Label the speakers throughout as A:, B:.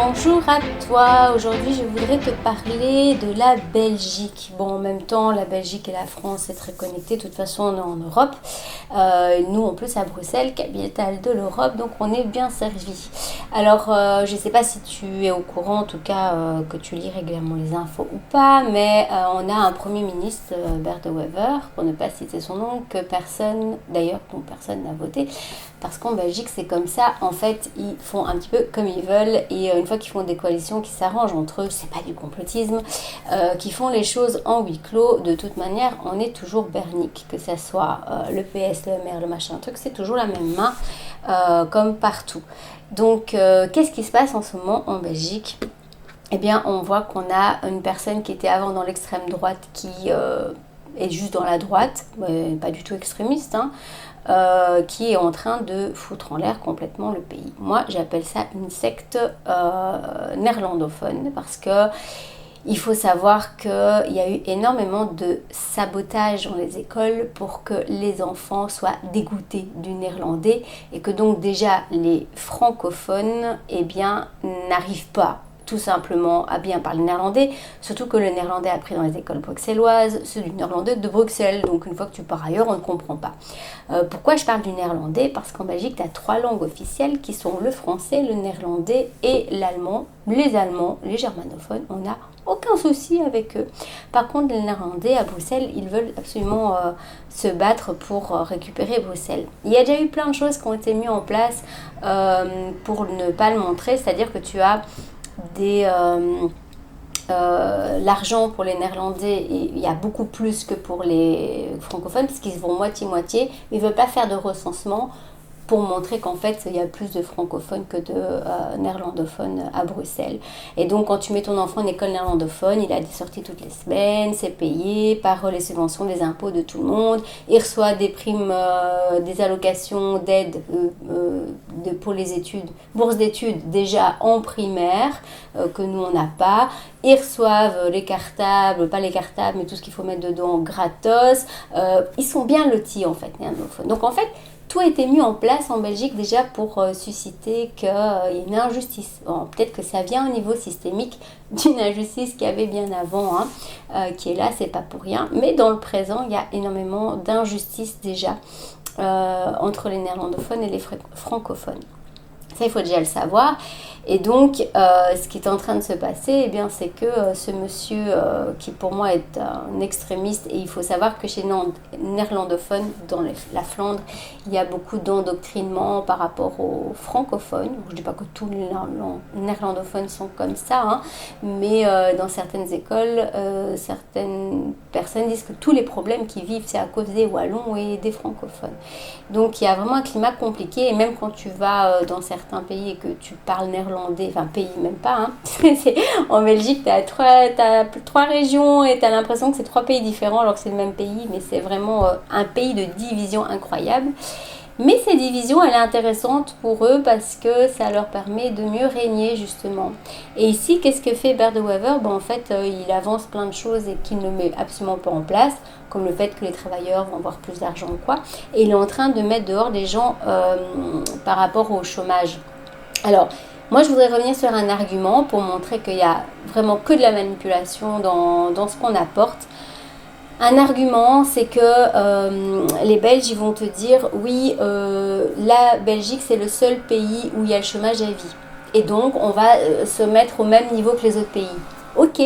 A: Bonjour à toi, aujourd'hui je voudrais te parler de la Belgique. Bon, en même temps, la Belgique et la France c'est très connecté, de toute façon on est en Europe. Nous en plus à Bruxelles, capitale de l'Europe, donc on est bien servi. Alors je ne sais pas si tu es au courant, en tout cas que tu lis régulièrement les infos ou pas, mais on a un Premier ministre, Bert De Wever, pour ne pas citer son nom, que personne, d'ailleurs dont personne n'a voté. Parce qu'en Belgique, c'est comme ça. En fait, ils font un petit peu comme ils veulent. Et une fois qu'ils font des coalitions qui s'arrangent entre eux, c'est pas du complotisme, qui font les choses en huis clos, de toute manière, on est toujours bernique. Que ça soit le PS, le maire, le machin, truc, c'est toujours la même main, comme partout. Donc, qu'est-ce qui se passe en ce moment en Belgique ? Eh bien, on voit qu'on a une personne qui était avant dans l'extrême droite, qui est juste dans la droite, pas du tout extrémiste, hein, qui est en train de foutre en l'air complètement le pays. Moi, j'appelle ça une secte néerlandophone parce que il faut savoir qu'il y a eu énormément de sabotage dans les écoles pour que les enfants soient dégoûtés du néerlandais et que donc déjà les francophones n'arrivent pas tout simplement à bien parler néerlandais, surtout que le néerlandais appris dans les écoles bruxelloises, c'est du néerlandais de Bruxelles, donc une fois que tu pars ailleurs, on ne comprend pas. Pourquoi je parle du néerlandais ? Parce qu'en Belgique, tu as 3 langues officielles qui sont le français, le néerlandais et l'allemand. Les Allemands, les germanophones, on n'a aucun souci avec eux. Par contre, les Néerlandais à Bruxelles, ils veulent absolument se battre pour récupérer Bruxelles. Il y a déjà eu plein de choses qui ont été mises en place pour ne pas le montrer, c'est-à-dire que tu as l'argent pour les Néerlandais, et il y a beaucoup plus que pour les francophones parce qu'ils vont moitié-moitié. Ils ne veulent pas faire de recensement pour montrer qu'en fait, il y a plus de francophones que de néerlandophones à Bruxelles. Et donc, quand tu mets ton enfant en école néerlandophone, il a des sorties toutes les semaines, c'est payé par les subventions, les impôts de tout le monde. Il reçoit des primes, des allocations d'aide pour les études, bourse d'études déjà en primaire, que nous, on n'a pas. Ils reçoivent les cartables, pas les cartables, mais tout ce qu'il faut mettre dedans gratos. Ils sont bien lotis, en fait, néerlandophones. Donc, en fait, tout a été mis en place en Belgique déjà pour susciter qu'il y ait une injustice. Bon, peut-être que ça vient au niveau systémique d'une injustice qu'il y avait bien avant, qui est là, c'est pas pour rien. Mais dans le présent, il y a énormément d'injustices déjà entre les néerlandophones et les francophones. Ça, il faut déjà le savoir. Et donc, ce qui est en train de se passer, eh bien, c'est que ce monsieur, qui pour moi est un extrémiste, et il faut savoir que chez les néerlandophones, dans la Flandre, il y a beaucoup d'endoctrinement par rapport aux francophones. Je ne dis pas que tous les néerlandophones sont comme ça, hein, mais dans certaines écoles, certaines personnes disent que tous les problèmes qu'ils vivent, c'est à cause des Wallons et des francophones. Donc, il y a vraiment un climat compliqué, et même quand tu vas dans certains pays et que tu parles néerlandais, enfin pays même pas, hein. En Belgique t'as 3 régions et t'as l'impression que c'est 3 pays différents alors que c'est le même pays, mais c'est vraiment un pays de division incroyable. Mais ces divisions, elle est intéressante pour eux parce que ça leur permet de mieux régner justement. Et ici, qu'est-ce que fait Bert De Wever ? En fait, il avance plein de choses et qu'il ne met absolument pas en place, comme le fait que les travailleurs vont avoir plus d'argent ou quoi. Et il est en train de mettre dehors des gens par rapport au chômage. Alors, moi, je voudrais revenir sur un argument pour montrer qu'il n'y a vraiment que de la manipulation dans ce qu'on apporte. Un argument, c'est que les Belges ils vont te dire oui, la Belgique c'est le seul pays où il y a le chômage à vie. Et donc on va se mettre au même niveau que les autres pays. Ok,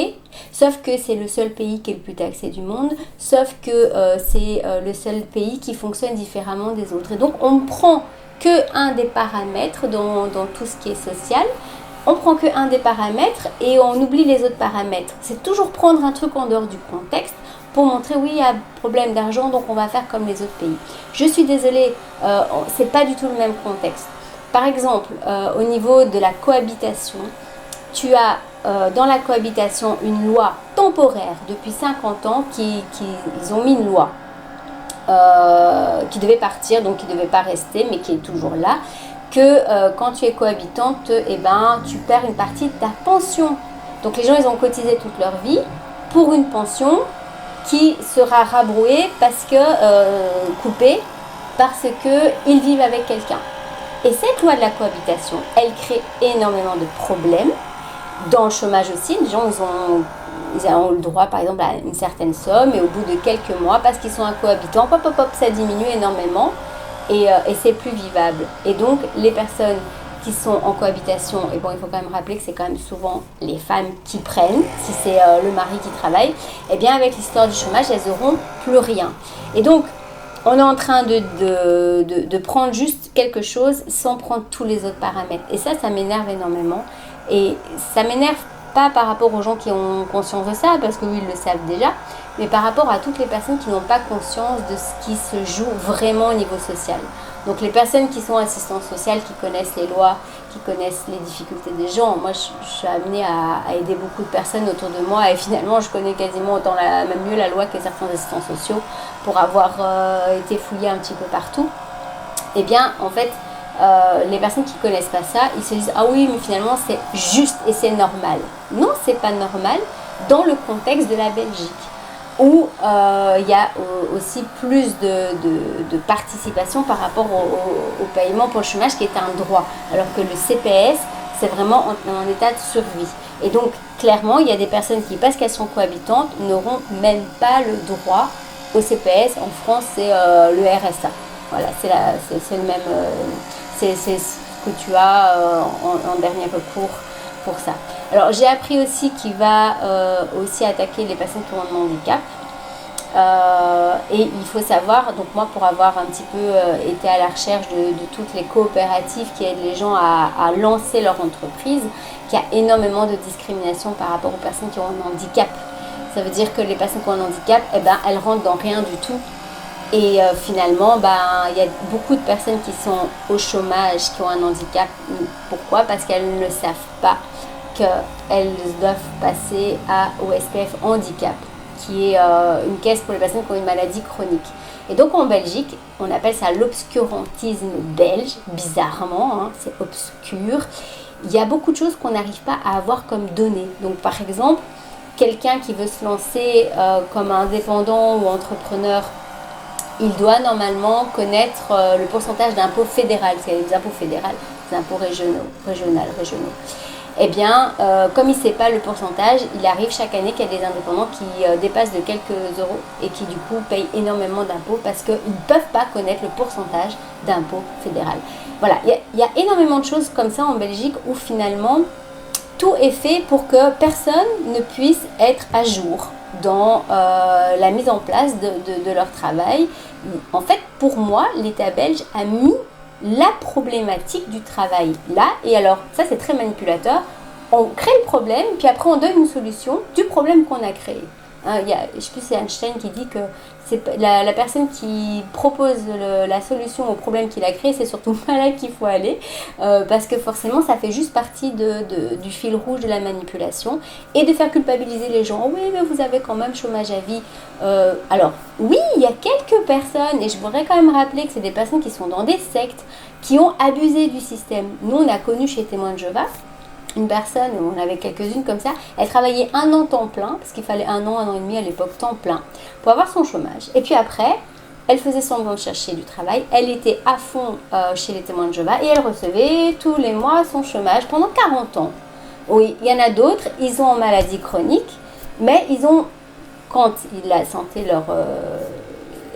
A: sauf que c'est le seul pays qui est le plus taxé du monde, sauf que c'est le seul pays qui fonctionne différemment des autres. Et donc on prend qu'un des paramètres dans tout ce qui est social. On prend qu'un des paramètres et on oublie les autres paramètres. C'est toujours prendre un truc en dehors du contexte pour montrer oui, il y a problème d'argent, donc on va faire comme les autres pays. Je suis désolée, c'est pas du tout le même contexte. Par exemple, au niveau de la cohabitation, tu as dans la cohabitation une loi temporaire depuis 50 ans ils ont mis une loi qui devait partir, donc qui ne devait pas rester, mais qui est toujours là, que quand tu es cohabitante, tu perds une partie de ta pension. Donc les gens, ils ont cotisé toute leur vie pour une pension qui sera rabrouée coupée, parce qu'ils vivent avec quelqu'un. Et cette loi de la cohabitation, elle crée énormément de problèmes. Dans le chômage aussi, les gens, ils ont le droit, par exemple, à une certaine somme, et au bout de quelques mois, parce qu'ils sont un cohabitant, hop, hop, hop, ça diminue énormément, et c'est plus vivable. Et donc, les personnes qui sont en cohabitation, et bon, il faut quand même rappeler que c'est quand même souvent les femmes qui prennent, si c'est le mari qui travaille, et bien avec l'histoire du chômage, elles n'auront plus rien. Et donc, on est en train de prendre juste quelque chose sans prendre tous les autres paramètres. Et ça m'énerve énormément. Et ça m'énerve pas par rapport aux gens qui ont conscience de ça, parce que oui, ils le savent déjà, mais par rapport à toutes les personnes qui n'ont pas conscience de ce qui se joue vraiment au niveau social. Donc les personnes qui sont assistantes sociales, qui connaissent les lois, qui connaissent les difficultés des gens. Moi, je suis amenée à aider beaucoup de personnes autour de moi, et finalement, je connais quasiment autant même mieux la loi que certains assistants sociaux pour avoir été fouillée un petit peu partout. Eh bien, en fait, les personnes qui ne connaissent pas ça, ils se disent « Ah oui, mais finalement, c'est juste et c'est normal. » Non, c'est pas normal dans le contexte de la Belgique, où il y a aussi plus de participation par rapport au paiement pour le chômage, qui est un droit, alors que le CPS, c'est vraiment en état de survie. Et donc, clairement, il y a des personnes qui, parce qu'elles sont cohabitantes, n'auront même pas le droit au CPS. En France, c'est le RSA. Voilà, c'est le même... c'est ce que tu as en dernier recours pour ça. Alors, j'ai appris aussi qu'il va aussi attaquer les personnes qui ont un handicap. Et il faut savoir, donc moi, pour avoir un petit peu été à la recherche de toutes les coopératives qui aident les gens à lancer leur entreprise, qu'il y a énormément de discrimination par rapport aux personnes qui ont un handicap. Ça veut dire que les personnes qui ont un handicap, eh ben, elles rentrent dans rien du tout. Et finalement, il y a beaucoup de personnes qui sont au chômage, qui ont un handicap. Pourquoi ? Parce qu'elles ne savent pas qu'elles doivent passer au SPF handicap, qui est une caisse pour les personnes qui ont une maladie chronique. Et donc en Belgique, on appelle ça l'obscurantisme belge, bizarrement, hein, c'est obscur. Il y a beaucoup de choses qu'on n'arrive pas à avoir comme données. Donc par exemple, quelqu'un qui veut se lancer comme indépendant ou entrepreneur, il doit normalement connaître le pourcentage d'impôts fédéral, parce qu'il y a des impôts fédéraux, des impôts régionaux. Eh bien, comme il ne sait pas le pourcentage, il arrive chaque année qu'il y a des indépendants qui dépassent de quelques euros et qui du coup payent énormément d'impôts parce qu'ils ne peuvent pas connaître le pourcentage d'impôts fédéral. Voilà, il y a énormément de choses comme ça en Belgique où finalement tout est fait pour que personne ne puisse être à jour dans la mise en place de leur travail. En fait, pour moi, l'État belge a mis la problématique du travail là, et alors ça c'est très manipulateur, on crée le problème, puis après on donne une solution du problème qu'on a créé. Hein, je ne sais plus, c'est Einstein qui dit que c'est la personne qui propose la solution au problème qu'il a créé, c'est surtout pas là qu'il faut aller, parce que forcément ça fait juste partie du fil rouge de la manipulation, et de faire culpabiliser les gens. Oui, mais vous avez quand même chômage à vie. Alors oui, il y a quelques personnes, et je voudrais quand même rappeler que c'est des personnes qui sont dans des sectes, qui ont abusé du système. Nous, on a connu chez Témoins de Jéhovah une personne, on avait quelques-unes comme ça, elle travaillait 1 an temps plein, parce qu'il fallait 1 an et demi à l'époque temps plein, pour avoir son chômage. Et puis après, elle faisait semblant de chercher du travail, elle était à fond chez les Témoins de Jéhovah, et elle recevait tous les mois son chômage pendant 40 ans. Oui, il y en a d'autres, ils ont en maladie chronique, mais ils ont, quand la santé leur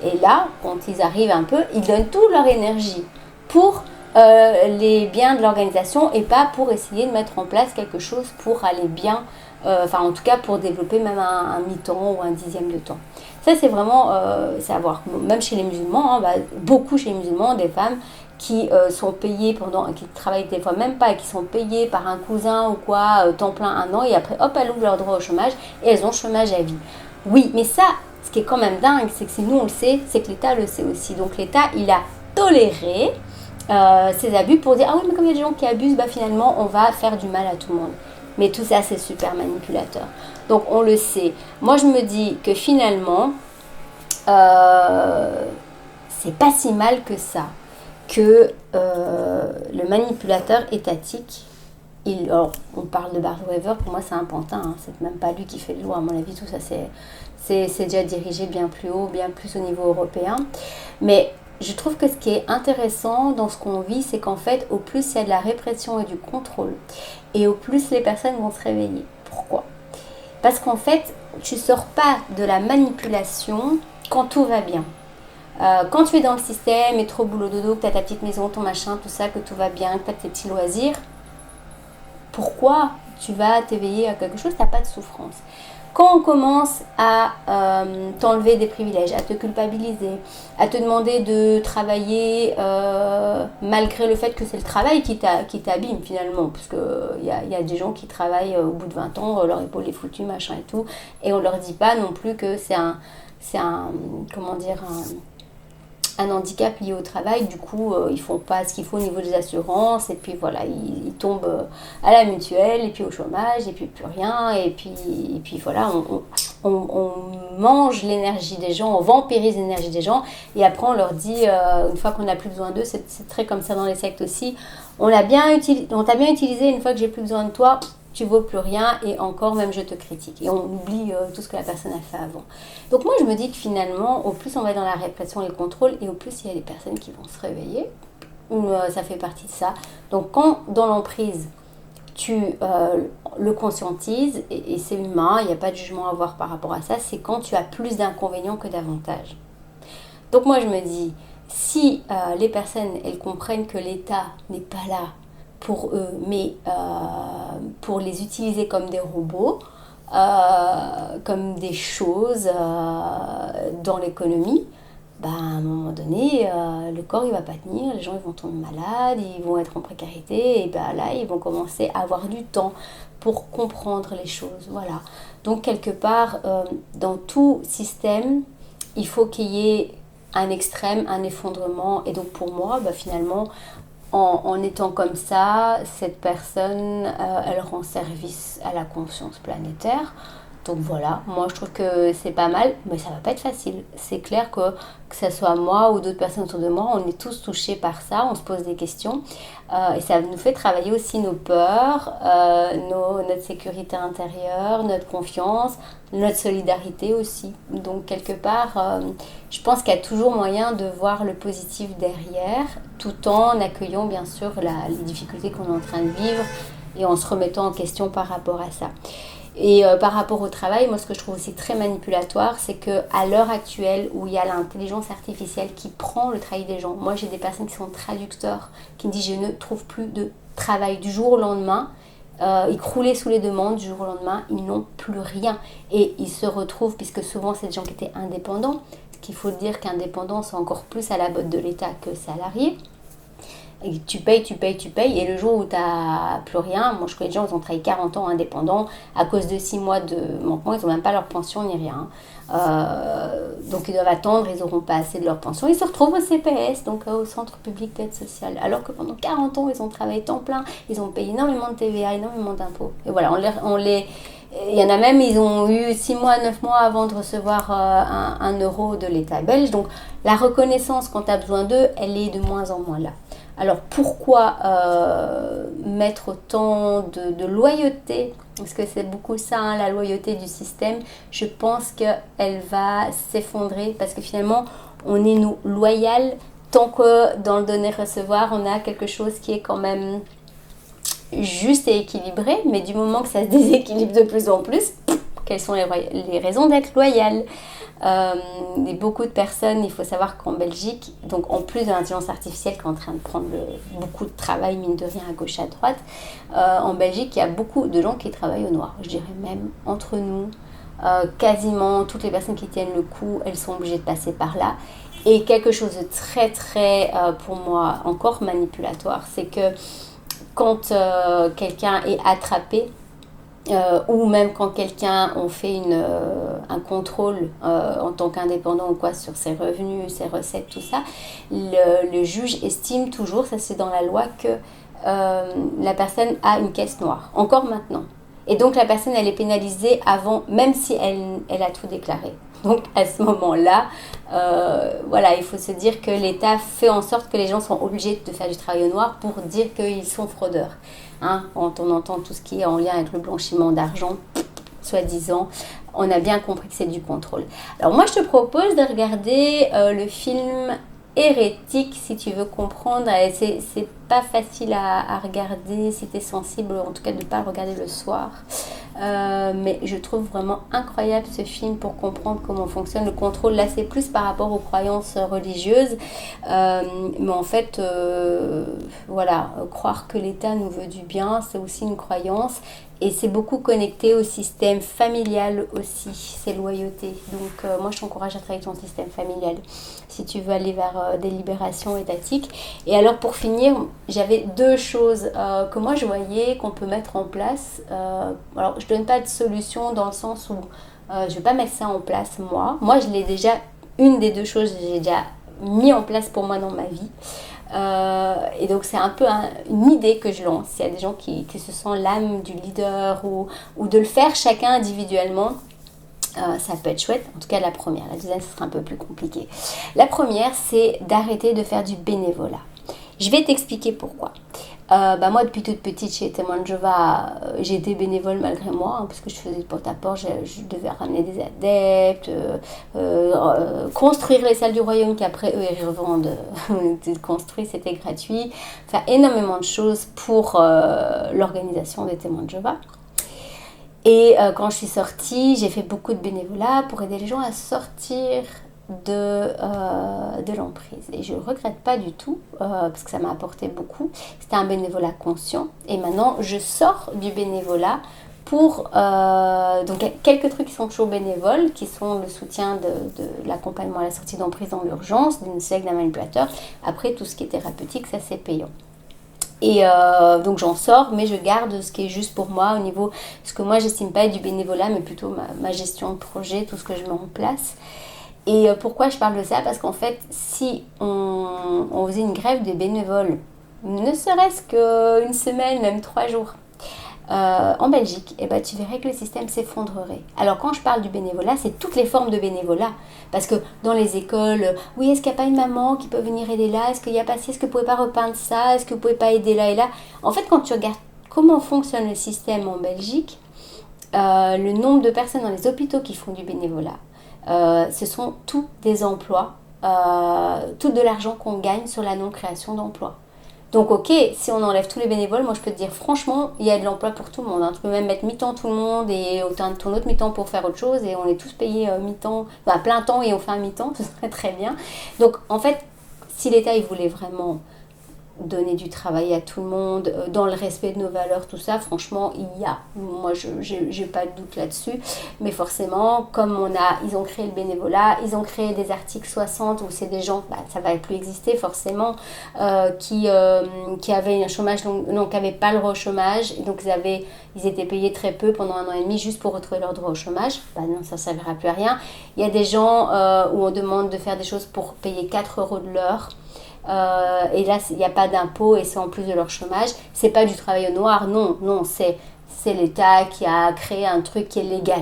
A: est là, quand ils arrivent un peu, ils donnent toute leur énergie pour les biens de l'organisation et pas pour essayer de mettre en place quelque chose pour aller bien, en tout cas pour développer même un mi-temps ou un dixième de temps. Ça c'est vraiment c'est à voir, même chez les musulmans, hein, beaucoup chez les musulmans, des femmes qui sont payées qui travaillent des fois même pas et qui sont payées par un cousin ou quoi, temps plein 1 an, et après hop, elles ouvrent leur droit au chômage et elles ont chômage à vie. Oui, mais ça, ce qui est quand même dingue, c'est que si nous on le sait, c'est que l'État le sait aussi. Donc l'État, il a toléré ces abus pour dire ah oui, mais comme il y a des gens qui abusent, finalement on va faire du mal à tout le monde. Mais tout ça c'est super manipulateur. Donc on le sait. Moi je me dis que finalement c'est pas si mal que ça, que le manipulateur étatique, alors, on parle de Bart Wever, pour moi c'est un pantin, hein, c'est même pas lui qui fait les lois, à mon avis tout ça c'est déjà dirigé bien plus haut, bien plus au niveau européen. Mais je trouve que ce qui est intéressant dans ce qu'on vit, c'est qu'en fait, au plus il y a de la répression et du contrôle, et au plus les personnes vont se réveiller. Pourquoi? Parce qu'en fait, tu sors pas de la manipulation quand tout va bien. Quand tu es dans le système, et trop boulot dodo, que tu as ta petite maison, ton machin, tout ça, que tout va bien, que tu as tes petits loisirs, pourquoi tu vas t'éveiller à quelque chose? Tu n'as pas de souffrance. Quand on commence à t'enlever des privilèges, à te culpabiliser, à te demander de travailler malgré le fait que c'est le travail qui t'abîme finalement, parce qu'il y a des gens qui travaillent au bout de 20 ans, leur épaule est foutue, machin et tout, et on leur dit pas non plus que c'est un comment dire, un handicap lié au travail, du coup ils font pas ce qu'il faut au niveau des assurances, et puis voilà, ils tombent à la mutuelle, et puis au chômage, et puis plus rien, et puis voilà, on mange l'énergie des gens, on vampirise l'énergie des gens, et après on leur dit, une fois qu'on n'a plus besoin d'eux, c'est très comme ça dans les sectes aussi, on t'a bien utilisé, une fois que j'ai plus besoin de toi, tu vaux plus rien, et encore même je te critique. Et on oublie tout ce que la personne a fait avant. Donc moi je me dis que finalement, au plus on va dans la répression et le contrôle, et au plus il y a des personnes qui vont se réveiller, ça fait partie de ça. Donc quand dans l'emprise, tu le conscientises, et c'est humain, il n'y a pas de jugement à avoir par rapport à ça, c'est quand tu as plus d'inconvénients que d'avantages. Donc moi je me dis, si les personnes, elles comprennent que l'État n'est pas là pour eux, mais pour les utiliser comme des robots, comme des choses dans l'économie, à un moment donné, le corps il va pas tenir, les gens ils vont tomber malades, ils vont être en précarité, et là ils vont commencer à avoir du temps pour comprendre les choses. Voilà. Donc quelque part, dans tout système, il faut qu'il y ait un extrême, un effondrement, et donc pour moi, finalement, en étant comme ça, cette personne, elle rend service à la conscience planétaire. Donc voilà, moi je trouve que c'est pas mal, mais ça va pas être facile. C'est clair que ce soit moi ou d'autres personnes autour de moi, on est tous touchés par ça, on se pose des questions. Et ça nous fait travailler aussi nos peurs, notre sécurité intérieure, notre confiance, notre solidarité aussi. Donc quelque part, je pense qu'il y a toujours moyen de voir le positif derrière, tout en accueillant bien sûr les difficultés qu'on est en train de vivre et en se remettant en question par rapport à ça. Et par rapport au travail, moi ce que je trouve aussi très manipulatoire, c'est qu'à l'heure actuelle où il y a l'intelligence artificielle qui prend le travail des gens, moi j'ai des personnes qui sont traducteurs, qui me disent je ne trouve plus de travail du jour au lendemain, ils croulaient sous les demandes du jour au lendemain, ils n'ont plus rien. Et ils se retrouvent, puisque souvent c'est des gens qui étaient indépendants, ce qu'il faut dire qu'indépendant c'est encore plus à la botte de l'État que salarié. Et tu payes, et le jour où tu n'as plus rien, moi je connais des gens qui ont travaillé 40 ans indépendants, à cause de 6 mois de manquement, ils n'ont même pas leur pension ni rien. Donc ils doivent attendre, ils n'auront pas assez de leur pension, ils se retrouvent au CPS, donc au Centre Public d'Aide Sociale, alors que pendant 40 ans ils ont travaillé temps plein, ils ont payé énormément de TVA, énormément d'impôts. Et voilà, il y en a même, ils ont eu 6 mois, 9 mois avant de recevoir 1 euro de l'État belge. Donc la reconnaissance quand tu as besoin d'eux, elle est de moins en moins là. Alors pourquoi mettre autant de loyauté? Parce que c'est beaucoup ça, la loyauté du système. Je pense qu'elle va s'effondrer parce que finalement, on est nous loyal tant que dans le donner-recevoir, on a quelque chose qui est quand même juste et équilibré. Mais du moment que ça se déséquilibre de plus en plus, quelles sont les raisons d'être loyal? Et beaucoup de personnes, il faut savoir qu'en Belgique, donc en plus de l'intelligence artificielle qui est en train de prendre beaucoup de travail, mine de rien, à gauche, à droite, en Belgique, il y a beaucoup de gens qui travaillent au noir. Je dirais même entre nous, quasiment toutes les personnes qui tiennent le coup, elles sont obligées de passer par là. Et quelque chose de très, très, pour moi, encore manipulatoire, c'est que quand quelqu'un est attrapé, ou même quand on fait un contrôle en tant qu'indépendant ou quoi sur ses revenus, ses recettes, tout ça, le juge estime toujours, ça c'est dans la loi, que la personne a une caisse noire, encore maintenant. Et donc la personne elle est pénalisée avant, même si elle a tout déclaré. Donc à ce moment-là, voilà, il faut se dire que l'État fait en sorte que les gens sont obligés de faire du travail au noir pour dire qu'ils sont fraudeurs. Quand on entend tout ce qui est en lien avec le blanchiment d'argent, soi-disant, on a bien compris que c'est du contrôle. Alors moi je te propose de regarder le film hérétique si tu veux comprendre. Et c'est pas facile à regarder si tu es sensible, en tout cas de ne pas le regarder le soir. Mais je trouve vraiment incroyable ce film pour comprendre comment fonctionne le contrôle. Là, c'est plus par rapport aux croyances religieuses. Mais en fait, voilà, croire que l'État nous veut du bien, c'est aussi une croyance. Et c'est beaucoup connecté au système familial aussi, ces loyautés. Donc moi, je t'encourage à travailler ton système familial si tu veux aller vers des libérations étatiques. Et alors, pour finir, j'avais deux choses que moi, je voyais qu'on peut mettre en place. Alors, je ne donne pas de solution dans le sens où je ne vais pas mettre ça en place, moi. Moi, je l'ai déjà, une des deux choses, j'ai déjà mis en place pour moi dans ma vie. Et donc c'est un peu une idée que je lance. Il y a des gens qui se sentent l'âme du leader ou de le faire chacun individuellement. Ça peut être chouette, en tout cas la première. La deuxième, ce sera un peu plus compliqué. La première, c'est d'arrêter de faire du bénévolat. Je vais t'expliquer pourquoi. Moi, depuis toute petite, chez Témoin de Jéhovah, j'ai été bénévole malgré moi, parce que je faisais du porte-à-porte, je devais ramener des adeptes, construire les salles du royaume qu'après eux, ils revendent. Construit, c'était gratuit. Faire énormément de choses pour l'organisation des Témoins de Jéhovah. Et quand je suis sortie, j'ai fait beaucoup de bénévolat pour aider les gens à sortir de l'emprise. Et je ne le regrette pas du tout, parce que ça m'a apporté beaucoup. C'était un bénévolat conscient. Et maintenant, je sors du bénévolat pour... donc, quelques trucs qui sont toujours bénévoles, qui sont le soutien de l'accompagnement à la sortie d'emprise dans l'urgence, d'une secte, d'un manipulateur. Après, tout ce qui est thérapeutique, ça c'est payant. Et donc j'en sors, mais je garde ce qui est juste pour moi au niveau, ce que moi j'estime pas être du bénévolat, mais plutôt ma gestion de projet, tout ce que je mets en place. Et pourquoi je parle de ça? Parce qu'en fait, si on faisait une grève des bénévoles, ne serait-ce qu'une semaine, même 3 jours, en Belgique, eh ben, tu verrais que le système s'effondrerait. Alors quand je parle du bénévolat, c'est toutes les formes de bénévolat. Parce que dans les écoles, oui, est-ce qu'il n'y a pas une maman qui peut venir aider là? Est-ce qu'il n'y a pas ci? Est-ce que vous ne pouvez pas repeindre ça? Est-ce que vous ne pouvez pas aider là et là? En fait, quand tu regardes comment fonctionne le système en Belgique, le nombre de personnes dans les hôpitaux qui font du bénévolat, ce sont tous des emplois, tout de l'argent qu'on gagne sur la non-création d'emplois. Donc ok, si on enlève tous les bénévoles, moi je peux te dire franchement, il y a de l'emploi pour tout le monde. Tu peux même mettre mi-temps tout le monde et ton autre mi-temps pour faire autre chose et on est tous payés mi-temps, plein temps et on fait un mi-temps, ce serait très bien. Donc en fait, si l'État il voulait vraiment donner du travail à tout le monde, dans le respect de nos valeurs, tout ça, franchement, il y a. Moi, j'ai pas de doute là-dessus. Mais forcément, comme ils ont créé le bénévolat, ils ont créé des articles 60 où c'est des gens, ça va plus exister forcément, qui avaient un chômage, qui n'avaient pas le droit au chômage. Et donc, ils étaient payés très peu pendant 1 an et demi juste pour retrouver leur droit au chômage. Non, ça ne servira plus à rien. Il y a des gens où on demande de faire des choses pour payer 4 € de l'heure. Et là il n'y a pas d'impôt et c'est en plus de leur chômage. C'est pas du travail au noir, non, c'est l'État qui a créé un truc qui est légal.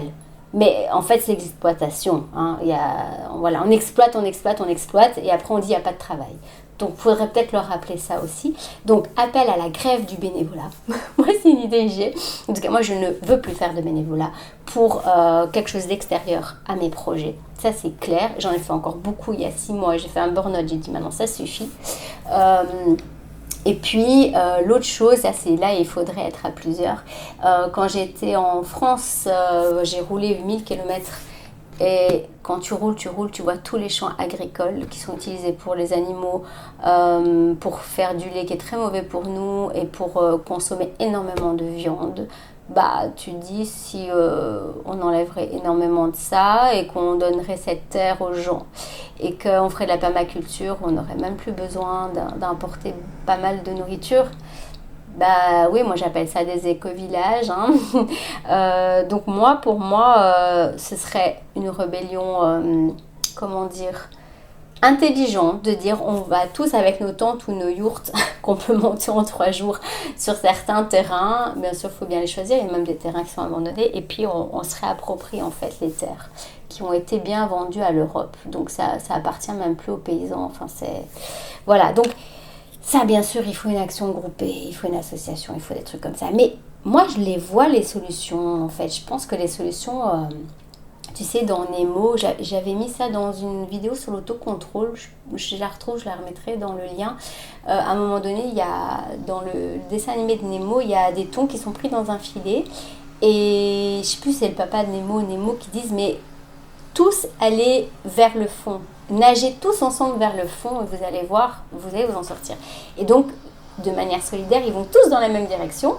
A: Mais en fait c'est l'exploitation, hein. On exploite et après on dit il n'y a pas de travail. Donc il faudrait peut-être leur rappeler ça aussi. Donc appel à la grève du bénévolat. Moi c'est une idée que j'ai. En tout cas moi je ne veux plus faire de bénévolat pour quelque chose d'extérieur à mes projets. Ça c'est clair. J'en ai fait encore beaucoup il y a 6 mois. J'ai fait un burn-out, j'ai dit maintenant ça suffit. Et puis l'autre chose, ça c'est là il faudrait être à plusieurs. Quand j'étais en France, j'ai roulé 1000 km. Et quand tu roules, tu vois tous les champs agricoles qui sont utilisés pour les animaux, pour faire du lait qui est très mauvais pour nous et pour consommer énormément de viande. Tu te dis si on enlèverait énormément de ça et qu'on donnerait cette terre aux gens et qu'on ferait de la permaculture, on n'aurait même plus besoin d'importer pas mal de nourriture. Oui, moi j'appelle ça des éco-villages, hein. Donc pour moi, ce serait une rébellion, intelligente, de dire on va tous avec nos tentes ou nos yourtes qu'on peut monter en 3 jours sur certains terrains. Bien sûr, il faut bien les choisir, il y a même des terrains qui sont abandonnés, et puis on se réapproprie en fait les terres qui ont été bien vendues à l'Europe. Donc ça appartient même plus aux paysans, voilà, donc ça, bien sûr, il faut une action groupée, il faut une association, il faut des trucs comme ça. Mais moi, je les vois, les solutions, en fait. Je pense que les solutions, Tu sais, dans Nemo, j'avais mis ça dans une vidéo sur l'autocontrôle. Je la retrouve, je la remettrai dans le lien. À un moment donné, dans le dessin animé de Nemo, il y a des thons qui sont pris dans un filet. Et je ne sais plus si c'est le papa de Nemo qui disent, mais tous aller vers le fond. Nagez tous ensemble vers le fond et vous allez voir, vous allez vous en sortir. Et donc, de manière solidaire, ils vont tous dans la même direction.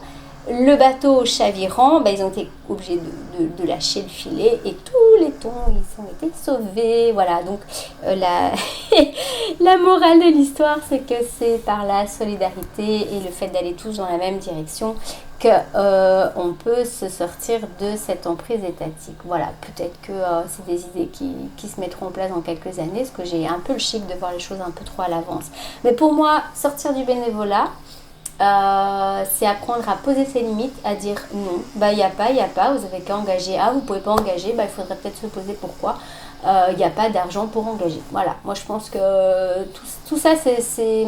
A: Le bateau chavirant, ils ont été obligés de lâcher le filet et tous les thons, ils ont été sauvés. Voilà, donc la morale de l'histoire, c'est que c'est par la solidarité et le fait d'aller tous dans la même direction qu'on peut se sortir de cette emprise étatique. Voilà, peut-être que c'est des idées qui se mettront en place dans quelques années, parce que j'ai un peu le chic de voir les choses un peu trop à l'avance. Mais pour moi, sortir du bénévolat, c'est apprendre à poser ses limites, à dire non, il n'y a pas, vous avez qu'à engager, vous ne pouvez pas engager, il faudrait peut-être se poser pourquoi, il n'y a pas d'argent pour engager. Voilà, moi je pense que tout ça c'est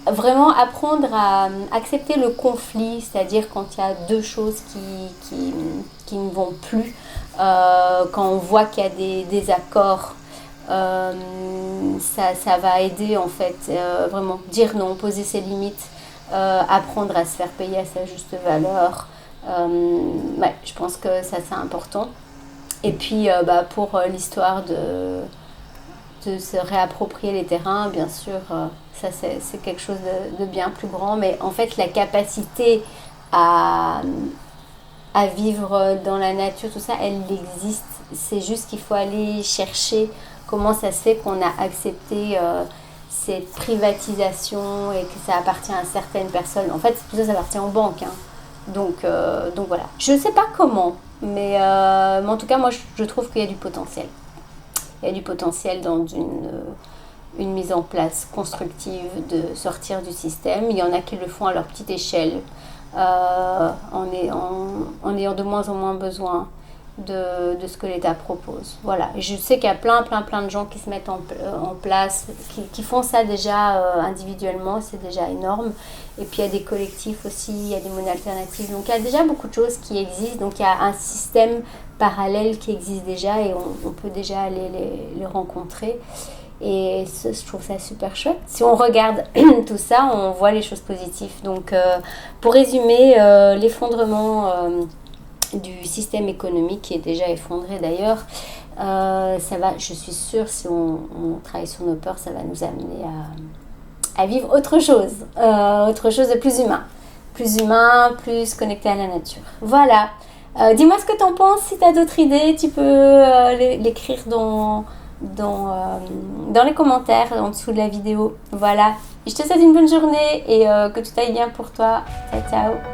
A: vraiment apprendre à accepter le conflit, c'est-à-dire quand il y a deux choses qui ne vont plus, quand on voit qu'il y a des désaccords. Ça va aider en fait, vraiment dire non, poser ses limites, apprendre à se faire payer à sa juste valeur. Je pense que ça c'est important. Et puis pour l'histoire de se réapproprier les terrains, bien sûr, ça c'est quelque chose de bien plus grand, mais en fait la capacité à vivre dans la nature, tout ça, elle existe. C'est juste qu'il faut aller chercher comment ça se fait qu'on a accepté cette privatisation et que ça appartient à certaines personnes. En fait, tout ça appartient aux banques. Donc voilà. Je ne sais pas comment, mais en tout cas, moi, je trouve qu'il y a du potentiel. Il y a du potentiel dans une mise en place constructive de sortir du système. Il y en a qui le font à leur petite échelle, en ayant de moins en moins besoin de ce que l'État propose. Voilà. Et je sais qu'il y a plein de gens qui se mettent en place, qui font ça déjà individuellement, c'est déjà énorme. Et puis il y a des collectifs aussi, il y a des monnaies alternatives. Donc il y a déjà beaucoup de choses qui existent. Donc il y a un système parallèle qui existe déjà et on peut déjà aller les rencontrer. Et je trouve ça super chouette. Si on regarde tout ça, on voit les choses positives. Donc pour résumer, l'effondrement du système économique qui est déjà effondré d'ailleurs, ça va, je suis sûre, si on travaille sur nos peurs, ça va nous amener à vivre autre chose de plus humain, plus connecté à la nature. Voilà. Dis-moi ce que tu en penses. Si tu as d'autres idées, tu peux l'écrire dans les commentaires en dessous de la vidéo. Voilà. Je te souhaite une bonne journée et que tout aille bien pour toi. Ciao, ciao.